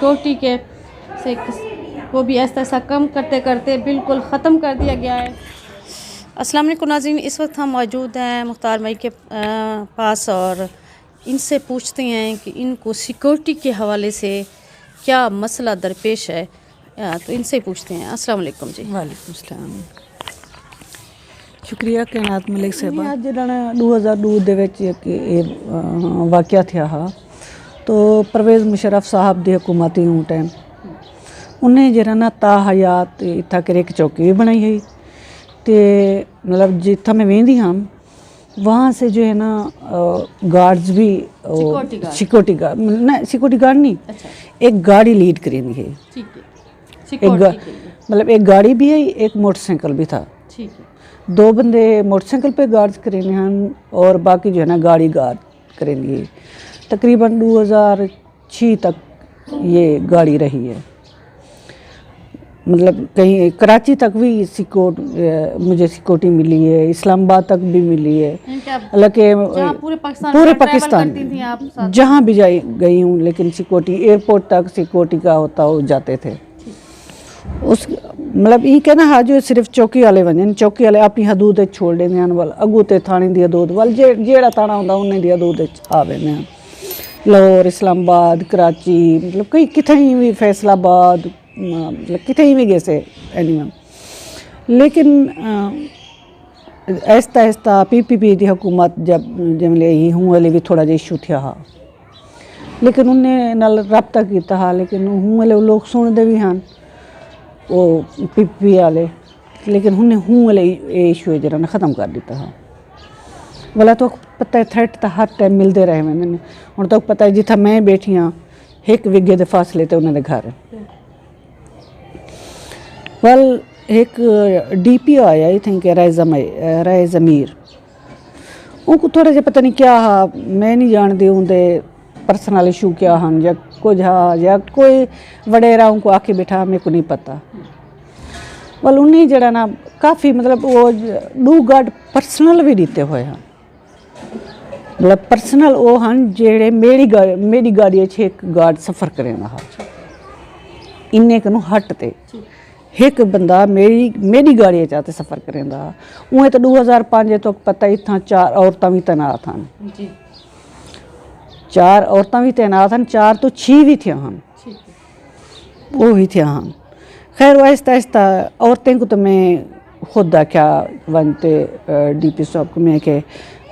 Security के से वो भी ऐसा कम करते करते बिल्कुल ख़त्म कर दिया गया है। अस्सलाम वालेकुम नाज़रीन, इस वक्त हम मौजूद हैं मुख्तार भाई के पास और इनसे पूछते हैं कि इनको सिक्योरिटी के हवाले से क्या मसला दरपेश है। तो इनसे पूछते हैं। अस्सलाम वालेकुम जी। वालेकुम सलाम। शुक्रिया कैनात मलिक साहब। अज जरा 2002 ਦੇ ਵਿੱਚ ਇਹ ਵਾਕਿਆ ਥਿਆ ਹਾ तो परवेज़ मुशर्रफ साहब की हुकूमत ही टाइम उन्हें जरा ना ता हयात इतना कर एक चौकी भी बनाई हुई तो मतलब जितना मैं वेंदी हाँ वहाँ से जो है ना गार्ड्स भी सिक्योरिटी गार्ड ना सिक्योरिटी गार्ड नहीं एक गाड़ी लीड करेंगी है। मतलब एक गाड़ी भी है एक मोटरसाइकिल भी था। दो बंदे मोटरसाइकिल पे गार्ड्स करेंगे हैं और बाकी जो है ना गाड़ी गार्ड करेंगे। तकरीबन 2006 तक ये गाड़ी रही है। मतलब कहीं कराची तक भी मुझे सिक्योरिटी मिली है, इस्लामाबाद तक भी मिली है। हालांकि पूरे पाकिस्तान जहाँ भी गई हूँ लेकिन सिक्योरिटी एयरपोर्ट तक सिक्योरिटी का होता हो जाते थे। उस मतलब ये कहना हाँ जो सिर्फ चौकी वाले बने चौकी वाले अपनी हदूद छोड़ देंगे हैं वाल अगू तो थाने की हदूद वाल जेड़ा थाना होता उन्हें दी हदूद आ वेंदे हैं। लाहौर, इस्लामाबाद, कराची मतलब कई कितने भी फैसलाबाद मतलब कितने भी गए एनिमल लेकिन ऐसा ऐसा PPP की हुकूमत जब जमले ही हूँ वाले भी थोड़ा जहा इशू थे हाँ लेकिन उन्हें नाल रबता किया हाँ लेकिन हूँ वाले लोग सुनते भी हैं वो PPP वाले लेकिन उन्हें हूँ वाले ये इशू जरा ना ख़त्म कर दिता हाँ। वाला तो पता है थ्रेट तो हर टाइम मिलते रहे मैंने हूँ तो पता है जितना मैं बैठी हाँ एक विगे के फासले तो उन्होंने घर वाल एक DPO आया आई थिंक राय ज़मीर उनको थोड़ा जहा पता नहीं क्या हाँ मैं नहीं जानती उनके पर्सनल इशू क्या हैं या कुछ हाँ या कोई वडेरा उनको आके बैठा मेरे को नहीं पता। वाल उन्हें जरा ना काफ़ी मतलब वो 2 गार्ड पर्सनल भी देते हुए हैं मतलब पर्सनल वो हैं जेड़े मेरी गाड़ी एक गार्ड सफ़र करें हाँ इन्ने कनु हटते एक बंदा मेरी गाड़ी चाहते सफ़र करें उन्हें तो 2005 तक पता ही था 4 औरतें भी तैनात हैं 4 औरतें भी तैनात हैं 4 तो 6 भी थे हम वो ही थे हम। खैर वो आहिस्ता आहिस्ता औरतें को तो मैं खुद देखा बनते DP साहब को मैं के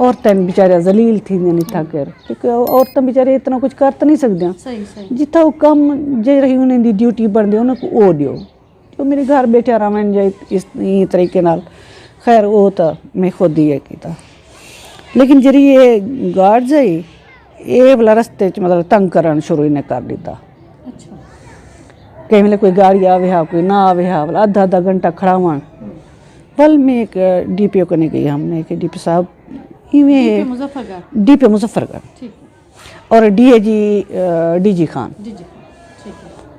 औरतें बेचारे जलील थी नहीं था कर क्योंकि औरतें बेचारे इतना कुछ कर तो नहीं सकते जितना वो कम जे रही उन्हें दी ड्यूटी बन दी उन्हें वो दियो तो मेरे घर बैठे आराम जाए इस तरीके नाल। खैर वो तो मैं खुद ही है किया लेकिन जरी ये गार्ड्स है ये वाला रस्ते मतलब तंग करना शुरू इन्हें कर दिता। कई वेले कोई गाड़ी आवे हा कोई ना आवे हा वाला आधा घंटा खड़ा हुआ वल मैं एक DPO को नहीं गई हमने कि DP साहब इवें DP मुजफ्फरगढ़ और DG खान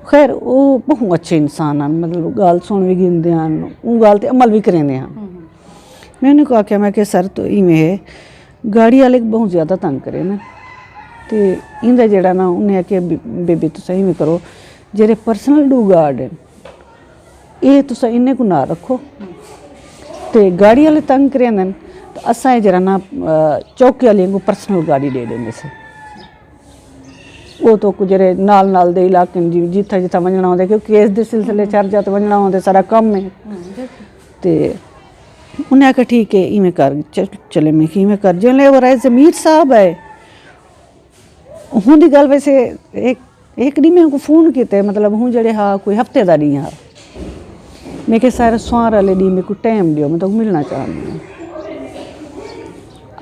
खैर वो बहुत अच्छे इंसान हैं मतलब गाल सुन भी गिनते हैं वो गाल ते अमल भी करेंगे हैं। मैंने कहा कि मैं सर तो इवें है गाड़ी वाले बहुत ज़्यादा तंग करे ना तो इंदा जड़ा ना उन्हें आके बेबी तुम सही में करो जेरे पर्सनल 2 गार्ड हैं ये तुम इन्हें को ना रखो तो गाड़ी वाले तंग करें तो असा जरा ना चौकी वाले को पर्सनल गाड़ी दे देंगे से वो तो कुछ जरे नाल दे इलाके जिथा जिथा वजना होंगे क्योंकि केस के सिलसिले चर्चा तो वजना होंगे सारा कम है तो उन्हें आखिर ठीक है इवें कर चले मैं इवें कर जो वो राय ज़मीर साहब है हूँ की गल वैसे एक नहीं मैं उनको फ़ोन किए मतलब हूँ जड़े हाँ कोई हफ्ते का डी हाँ मैं कि सारे सोमवार वाले डी मेरे को टाइम दियो मैं तो मिलना चाहती हूँ।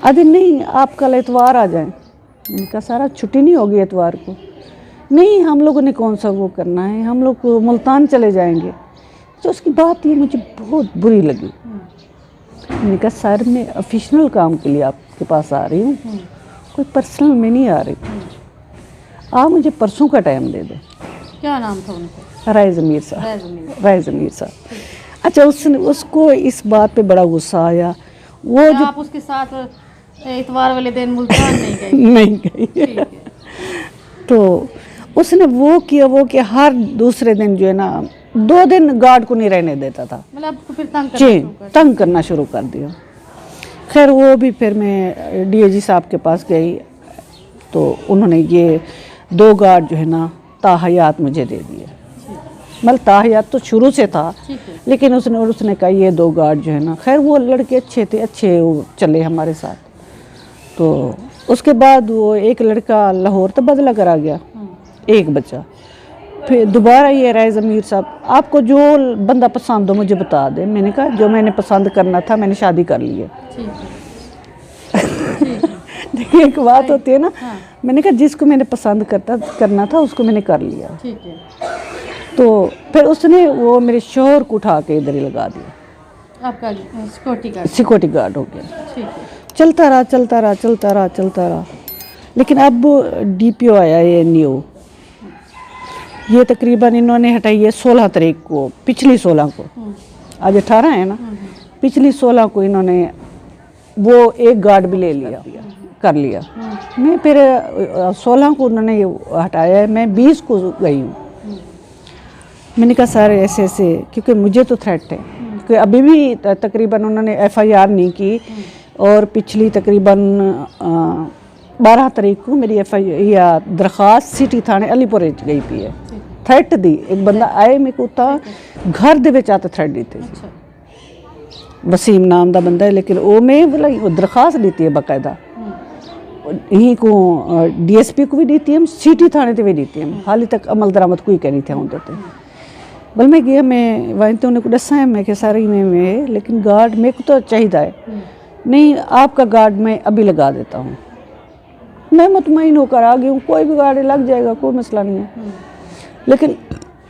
अरे नहीं आप कल इतवार आ जाएं। मैंने कहा सारा छुट्टी नहीं होगी इतवार को। नहीं हम लोगों ने कौन सा वो करना है हम लोग मुल्तान चले जाएंगे। तो उसकी बात ये मुझे बहुत बुरी लगी। मैंने कहा सर मैं ऑफिशियल काम के लिए आपके पास आ रही हूँ कोई पर्सनल में नहीं आ रही आप मुझे परसों का टाइम दे दें। क्या नाम था उनका? राय ज़मीर साहब। अच्छा उसको इस बात पे बड़ा गुस्सा आया वो जो आप उसके साथ इतवार वाले दिन मुल्तान नहीं गई? नहीं गई तो उसने वो किया हर दूसरे दिन जो है ना 2 दिन गार्ड को नहीं रहने देता था। मतलब आपको फिर तंग जी करना शुरू कर तंग करना शुरू कर दिया। खैर वो भी फिर मैं डीआईजी साहब के पास गई तो उन्होंने ये 2 गार्ड जो है ना ताहयात मुझे दे दिए। मतलब ताहयात तो शुरू से था, ठीक है। लेकिन उसने कहा ये 2 गार्ड जो है ना, खैर वो लड़के अच्छे थे, अच्छे वो चले हमारे साथ। तो उसके बाद वो एक लड़का लाहौर तबादला करा गया, एक बच्चा। फिर दोबारा ये राय ज़मीर साहब आपको जो बंदा पसंद हो मुझे बता दे। मैंने कहा जो मैंने पसंद करना था मैंने शादी कर ली है। ठीक है, ठीक है। देखिए एक बात होती है ना, हाँ। मैंने कहा जिसको मैंने पसंद करना था उसको मैंने कर लिया। ठीक है। तो फिर उसने वो मेरे शोहर को उठा के इधर ही लगा दिया, आपका सिक्योरिटी गार्ड। सिक्योरिटी गार्ड हो गया। ठीक है। चलता रहा। लेकिन अब डीपीओ आया ये न्यू, ये तकरीबन इन्होंने हटाई है 16 तारीख को, पिछली 16 को, आज 18 है ना, पिछली 16 को इन्होंने वो एक गार्ड भी ले लिया, कर लिया। मैं फिर 16 को उन्होंने ये हटाया है, मैं 20 को गई हूँ। मैंने कहा सर ऐसे ऐसे, क्योंकि मुझे तो थ्रेट है, क्योंकि अभी भी तकरीबन उन्होंने एफआईआर नहीं की, और पिछली तकरीबन 12 तारीख को मेरी एफआईआर दरख्वास्त सिटी थाने अलीपुर गई पी है। थ्रेट दी, एक बंदा आए मेरे को उता घर दे विच आते थ्रेट दी थी। अच्छा। वसीम नाम का बंदा है, लेकिन वो मैं बोला वो दरख्वास्त दी है बाकायदा, यहीं को डीएसपी को भी दी थी हम, सिटी थाने ते भी दी थी हम, हाली तक अमल दरामद कोई कहनी थे होंगे थे। बल मैं गया, मैं वहीं तो उन्हें को दसा है मैं कि सारी में लेकिन गार्ड मेरे को तो चाहिए है, नहीं आपका गार्ड मैं अभी लगा देता हूँ। मैं मुतमईन होकर आ गई हूँ, कोई भी गाड़ी लग जाएगा, कोई मसला नहीं है। लेकिन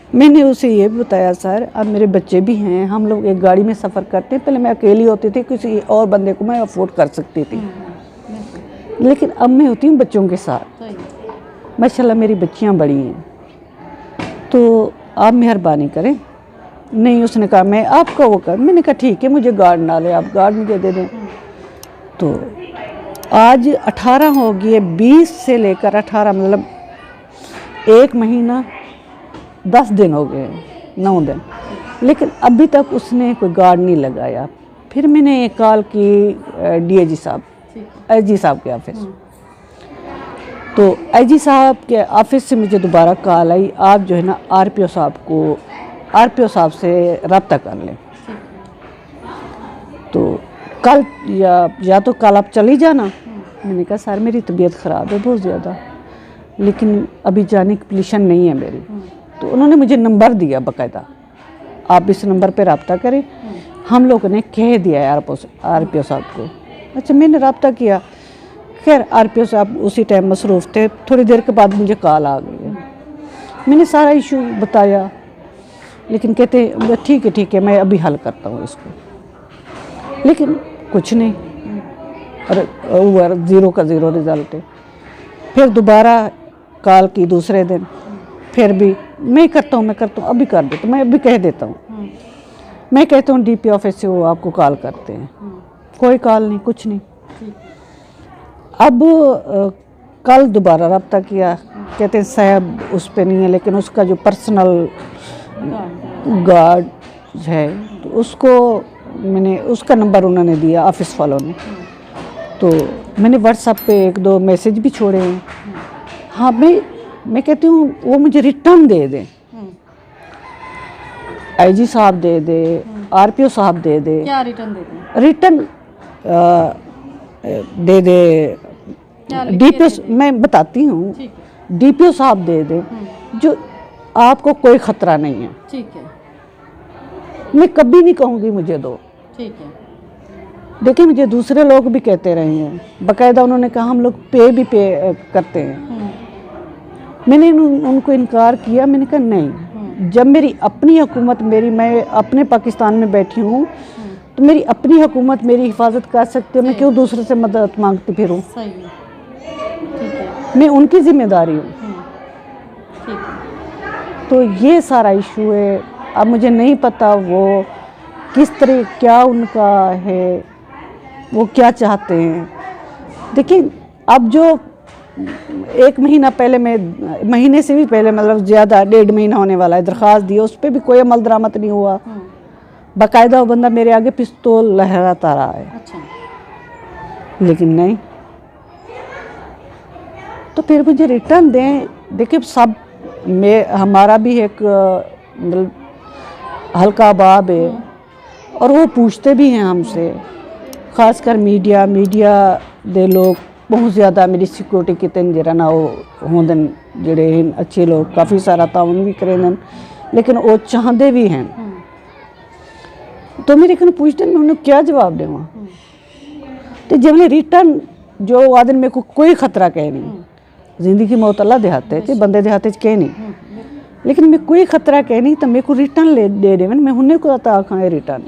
मैंने उसे ये भी बताया सर अब मेरे बच्चे भी हैं, हम लोग एक गाड़ी में सफ़र करते हैं, पहले मैं अकेली होती थी, किसी और बंदे को मैं अफोर्ड कर सकती थी, लेकिन अब मैं होती हूँ बच्चों के साथ। माशाल्लाह मेरी बच्चियाँ बड़ी हैं, तो आप मेहरबानी करें। नहीं उसने कहा मैं आपका वो कर, मैंने कहा ठीक है मुझे गार्ड ना ले, आप गार्ड मुझे दे दें। तो आज 18 हो गई है, 20 से लेकर 18 मतलब 1 महीना 10 दिन हो गए, 9 दिन, लेकिन अभी तक उसने कोई गार्ड नहीं लगाया। फिर मैंने कॉल की डीआईजी साहब, आईजी साहब के ऑफिस, तो आईजी साहब के ऑफिस से मुझे दोबारा कॉल आई, आप जो है ना आरपीओ साहब से रब्ता कर लें। तो कल या तो कल आप चली जाना। मैंने कहा सर मेरी तबीयत ख़राब है बहुत ज़्यादा, लेकिन अभी जाने की पोजीशन नहीं है मेरी। तो उन्होंने मुझे नंबर दिया बाकायदा, आप इस नंबर पे रब्ता करें। हम लोगों ने कह दिया है आरपीओ साहब को। अच्छा मैंने रब्ता किया, खैर आरपीओ साहब उसी टाइम मसरूफ़ थे, थोड़ी देर के बाद मुझे कॉल आ गई है। मैंने सारा इशू बताया, लेकिन कहते ठीक है मैं अभी हल करता हूँ इसको, लेकिन कुछ नहीं, और 0 का 0 रिज़ल्ट है। फिर दोबारा कॉल की दूसरे दिन, फिर भी मैं करता हूँ अभी कर देता हूँ, मैं अभी कह देता हूँ, मैं कहता हूँ डीपी ऑफिस से वो आपको कॉल करते हैं, कोई कॉल नहीं, कुछ नहीं। अब कल दोबारा रब्ता किया, कहते हैं साहब उस पर नहीं है, लेकिन उसका जो पर्सनल गार्ड है तो उसको मैंने उसका नंबर उन्होंने दिया ऑफिस वालों ने, तो मैंने व्हाट्सएप पे 1-2 मैसेज भी छोड़े हैं। हाँ मैं कहती हूँ वो मुझे रिटर्न दे दें, आईजी साहब दे दे, आरपीओ साहब दे दे। क्या रिटर्न दे दें? रिटर्न दे दे, डीपीओ मैं बताती हूँ, डीपीओ साहब दे दे जो आपको कोई ख़तरा नहीं है। ठीक है, मैं कभी नहीं कहूँगी मुझे दो। ठीक है। देखिए मुझे दूसरे लोग भी कहते रहे हैं, बाकायदा उन्होंने कहा हम लोग पे करते हैं। मैंने उनको इनकार किया, मैंने कहा नहीं, जब मेरी अपनी हुकूमत मैं अपने पाकिस्तान में बैठी हूँ तो मेरी अपनी हुकूमत मेरी हिफाजत कर सकती है, मैं क्यों दूसरे से मदद मांगती फिरूँ? सही है, ठीक है, मैं उनकी जिम्मेदारी हूँ। ठीक है। तो ये सारा इशू है। अब मुझे नहीं पता वो किस तरह क्या उनका है, वो क्या चाहते हैं। देखिए अब जो 1 महीना पहले महीने से भी पहले मतलब ज़्यादा 1.5 महीना होने वाला है, दरख्वास्त दी, उस पर भी कोई अमल दरामद नहीं हुआ। बाकायदा वो बंदा मेरे आगे पिस्तौल लहराता रहा है। अच्छा। लेकिन नहीं, तो फिर मुझे रिटर्न दें। देखिए सब हमारा भी एक मतलब हल्का बाब है, और वो पूछते भी हैं हमसे, खासकर मीडिया दे लोग बहुत ज़्यादा मेरी सिक्योरिटी कितने जरा ना वो होंदन जेड़े अच्छे लोग, काफ़ी सारा ताउन भी करें, लेकिन वो चाहते भी हैं। तो मेरे को पूछते मैं उन्हें क्या जवाब देवां। तो जब मैं रिटर्न जो आदमी मेरे को कोई खतरा कह नहीं, जिंदगी मौत अल्लाह दे हाथ है, बंदे दे हाथ च कह नहीं, लेकिन मैं कोई खतरा कह नहीं, तो मेरे को रिटर्न दे दे मैं उन्हें को आखा रिटर्न।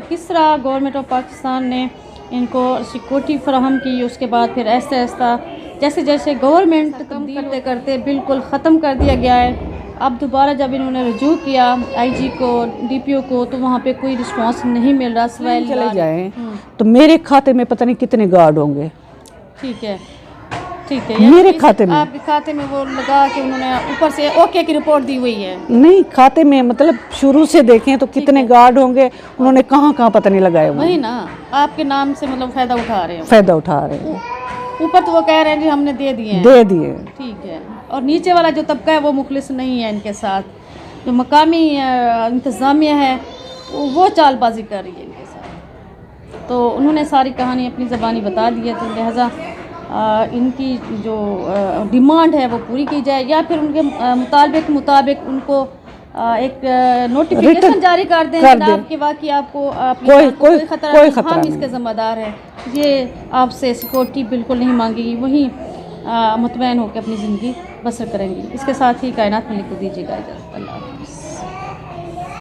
किस तरह गवर्नमेंट ऑफ पाकिस्तान ने इनको सिक्योरिटी फराहम की, उसके बाद फिर ऐसा ऐसा जैसे जैसे गवर्नमेंट कम करते करते बिल्कुल ख़त्म कर दिया गया है। अब दोबारा जब इन्होंने रजू किया आईजी को, डीपीओ को, तो वहाँ पे कोई रिस्पांस नहीं मिल रहा, सिवाय चले जाए तो मेरे खाते में पता नहीं कितने गार्ड होंगे। ठीक है, ठीक है, मेरे खाते में, आपके खाते में वो लगा के उन्होंने ऊपर से ओके की रिपोर्ट दी हुई है? नहीं, खाते में मतलब शुरू से देखें तो कितने गार्ड होंगे, उन्होंने कहाँ पता नहीं लगाए हुए। वही ना, आपके नाम से मतलब फ़ायदा उठा रहे हैं, फ़ायदा उठा रहे हैं। ऊपर तो वो कह रहे हैं कि हमने दे दिए हैं, दे दिए, ठीक है, और नीचे वाला जो तबका है वो मुखलिस नहीं है इनके साथ। जो मकामी इंतज़ामिया है वो चालबाजी कर रही है इनके साथ। तो उन्होंने सारी कहानी अपनी ज़बानी बता दी है, तो लिहाजा इनकी जो डिमांड है वो पूरी की जाए, या फिर उनके मुतालबे के मुताबिक उनको एक नोटिफिकेशन जारी कर दें जनाब कि वाकई आपको कोई खतरा नहीं, हम इसके ज़िम्मेदार हैं, ये आपसे सिक्योरिटी बिल्कुल नहीं मांगेगी, वहीं मुतमैन होकर अपनी ज़िंदगी बसर करेंगी। इसके साथ ही कायनात में लिख दीजिएगा इजाज़त। अल्लाह हाफ़िज़।